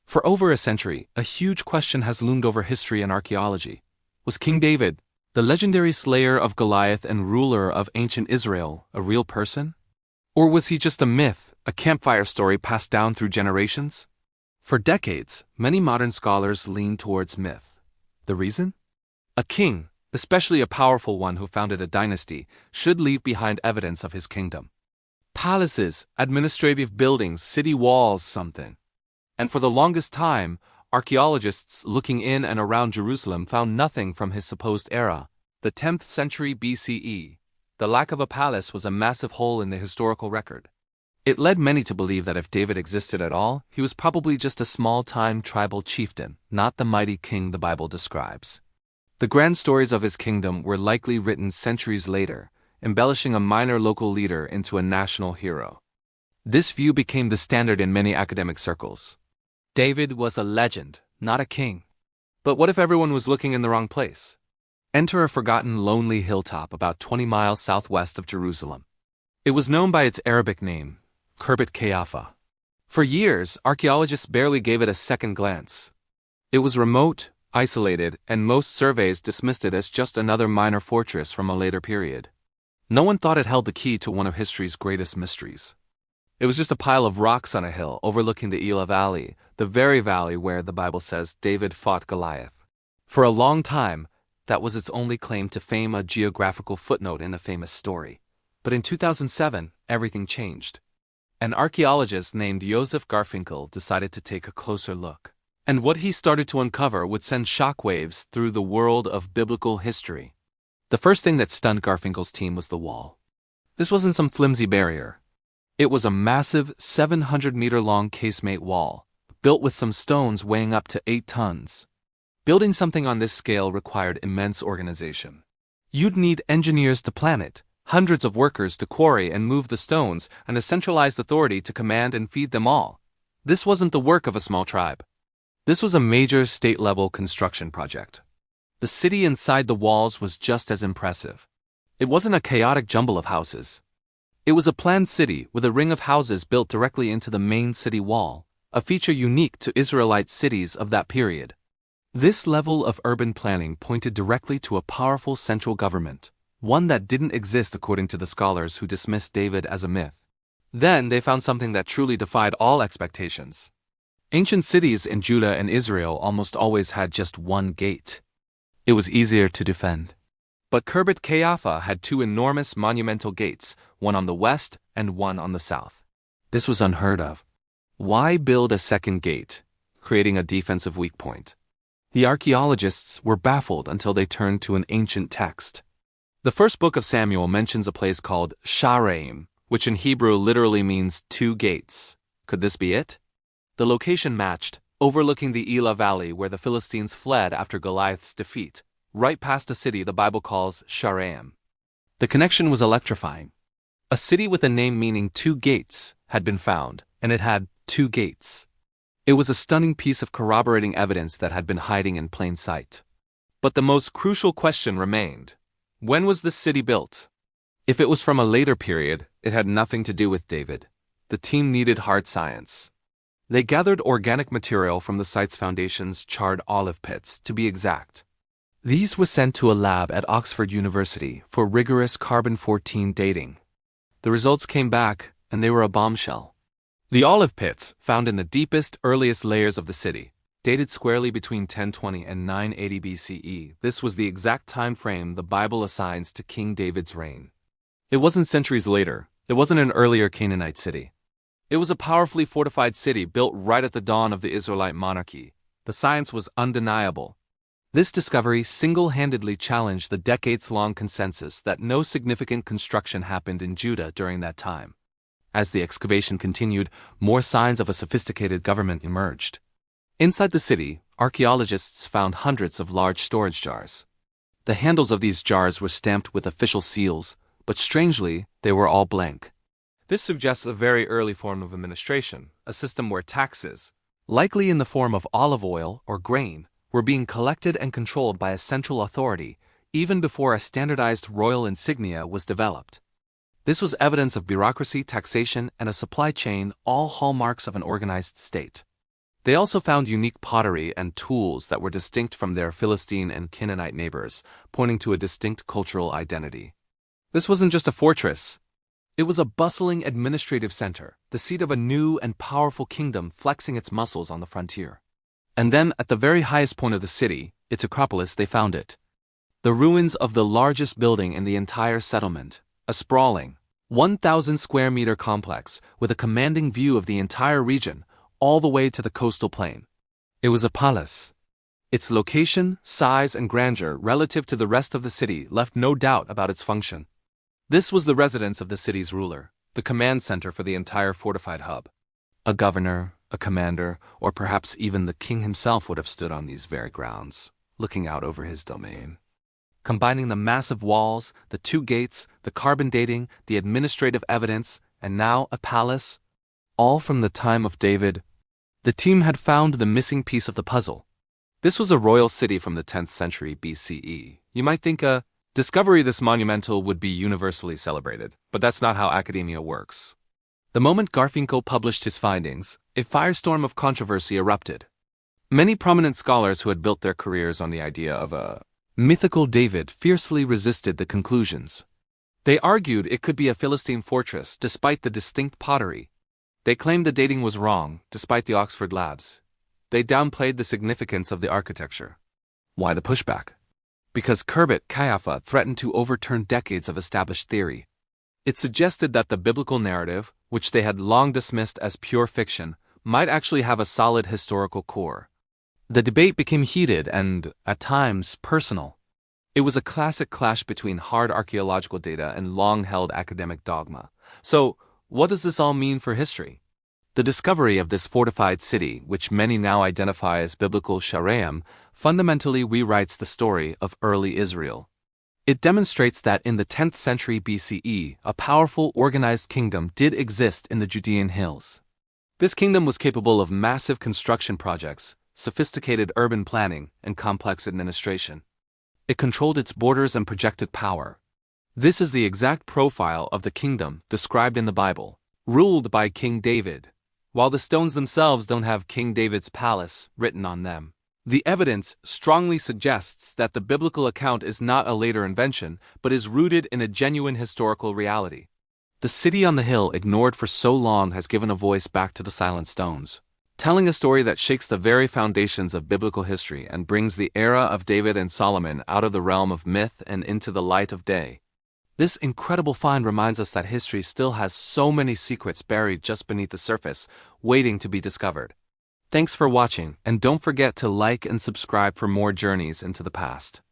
For over a century, a huge question has loomed over history and archaeology. Was King David, the legendary slayer of Goliath and ruler of ancient Israel, a real person? Or was he just a myth, a campfire story passed down through generations? For decades, many modern scholars lean towards myth. The reason? A king, especially a powerful one who founded a dynasty, should leave behind evidence of his kingdom. Palaces, administrative buildings, city walls, something. And for the longest time, archaeologists looking in and around Jerusalem found nothing from his supposed era, the 10th century BCE. The lack of a palace was a massive hole in the historical record. It led many to believe that if David existed at all, he was probably just a small-time tribal chieftain, not the mighty king the Bible describes. The grand stories of his kingdom were likely written centuries later, embellishing a minor local leader into a national hero. This view became the standard in many academic circles. David was a legend, not a king. But what if everyone was looking in the wrong place? Enter a forgotten lonely hilltop about 20 miles southwest of Jerusalem. It was known by its Arabic name, Khirbet Qeiyafa. For years, archaeologists barely gave it a second glance. It was remote, isolated, and most surveys dismissed it as just another minor fortress from a later period. No one thought it held the key to one of history's greatest mysteries. It was just a pile of rocks on a hill overlooking the Elah Valley, the very valley where the Bible says David fought Goliath. For a long time, that was its only claim to fame, a geographical footnote in a famous story. But in 2007, everything changed. An archaeologist named Joseph Garfinkel decided to take a closer look. And what he started to uncover would send shockwaves through the world of biblical history. The first thing that stunned Garfinkel's team was the wall. This wasn't some flimsy barrier. It was a massive 700-meter-long casemate wall, built with some stones weighing up to 8 tons. Building something on this scale required immense organization. You'd need engineers to plan it, hundreds of workers to quarry and move the stones, and a centralized authority to command and feed them all. This wasn't the work of a small tribe. This was a major state-level construction project. The city inside the walls was just as impressive. It wasn't a chaotic jumble of houses. It was a planned city with a ring of houses built directly into the main city wall, a feature unique to Israelite cities of that period. This level of urban planning pointed directly to a powerful central government, one that didn't exist according to the scholars who dismissed David as a myth. Then they found something that truly defied all expectations. Ancient cities in Judah and Israel almost always had just one gate. It was easier to defend. But Khirbet Qeiyafa had 2 enormous monumental gates, one on the west and one on the south. This was unheard of. Why build a second gate, creating a defensive weak point? The archaeologists were baffled until they turned to an ancient text. The first book of Samuel mentions a place called Shaaraim, which in Hebrew literally means 2 gates. Could this be it? The location matched, overlooking the Elah Valley where the Philistines fled after Goliath's defeat, right past a city the Bible calls Shaaraim. The connection was electrifying. A city with a name meaning 2 gates had been found, and it had 2 gates. It was a stunning piece of corroborating evidence that had been hiding in plain sight. But the most crucial question remained. When was this city built? If it was from a later period, it had nothing to do with David. The team needed hard science. They gathered organic material from the site's foundation's charred olive pits, to be exact. These were sent to a lab at Oxford University for rigorous carbon-14 dating. The results came back, and they were a bombshell. The olive pits, found in the deepest, earliest layers of the city, dated squarely between 1020 and 980 BCE. This was the exact time frame the Bible assigns to King David's reign. It wasn't centuries later. It wasn't an earlier Canaanite city. It was a powerfully fortified city built right at the dawn of the Israelite monarchy. The science was undeniable. This discovery single-handedly challenged the decades-long consensus that no significant construction happened in Judah during that time. As the excavation continued, more signs of a sophisticated government emerged. Inside the city, archaeologists found hundreds of large storage jars. The handles of these jars were stamped with official seals, but strangely, they were all blank. This suggests a very early form of administration, a system where taxes, likely in the form of olive oil or grain, were being collected and controlled by a central authority, even before a standardized royal insignia was developed. This was evidence of bureaucracy, taxation, and a supply chain, all hallmarks of an organized state. They also found unique pottery and tools that were distinct from their Philistine and Canaanite neighbors, pointing to a distinct cultural identity. This wasn't just a fortress. It was a bustling administrative center, the seat of a new and powerful kingdom flexing its muscles on the frontier. And then, at the very highest point of the city, its acropolis, they found it. The ruins of the largest building in the entire settlement, a sprawling, 1,000-square-meter complex with a commanding view of the entire region, all the way to the coastal plain. It was a palace. Its location, size, and grandeur relative to the rest of the city left no doubt about its function. This was the residence of the city's ruler, the command center for the entire fortified hub. A governor, a commander, or perhaps even the king himself would have stood on these very grounds, looking out over his domain. Combining the massive walls, the 2 gates, the carbon dating, the administrative evidence, and now a palace, all from the time of David, the team had found the missing piece of the puzzle. This was a royal city from the 10th century BCE. You might think a discovery this monumental would be universally celebrated, but that's not how academia works. The moment Garfinkel published his findings, a firestorm of controversy erupted. Many prominent scholars who had built their careers on the idea of a mythical David fiercely resisted the conclusions. They argued it could be a Philistine fortress despite the distinct pottery. They claimed the dating was wrong, despite the Oxford labs. They downplayed the significance of the architecture. Why the pushback? Because Khirbet Qeiyafa threatened to overturn decades of established theory. It suggested that the biblical narrative, which they had long dismissed as pure fiction, might actually have a solid historical core. The debate became heated and, at times, personal. It was a classic clash between hard archaeological data and long-held academic dogma. So, what does this all mean for history? The discovery of this fortified city, which many now identify as biblical Shaaraim, fundamentally rewrites the story of early Israel. It demonstrates that in the 10th century BCE, a powerful, organized kingdom did exist in the Judean hills. This kingdom was capable of massive construction projects, sophisticated urban planning, and complex administration. It controlled its borders and projected power. This is the exact profile of the kingdom described in the Bible, ruled by King David, while the stones themselves don't have King David's palace written on them. The evidence strongly suggests that the biblical account is not a later invention, but is rooted in a genuine historical reality. The city on the hill ignored for so long has given a voice back to the silent stones, telling a story that shakes the very foundations of biblical history and brings the era of David and Solomon out of the realm of myth and into the light of day. This incredible find reminds us that history still has so many secrets buried just beneath the surface, waiting to be discovered. Thanks for watching, and don't forget to like and subscribe for more journeys into the past.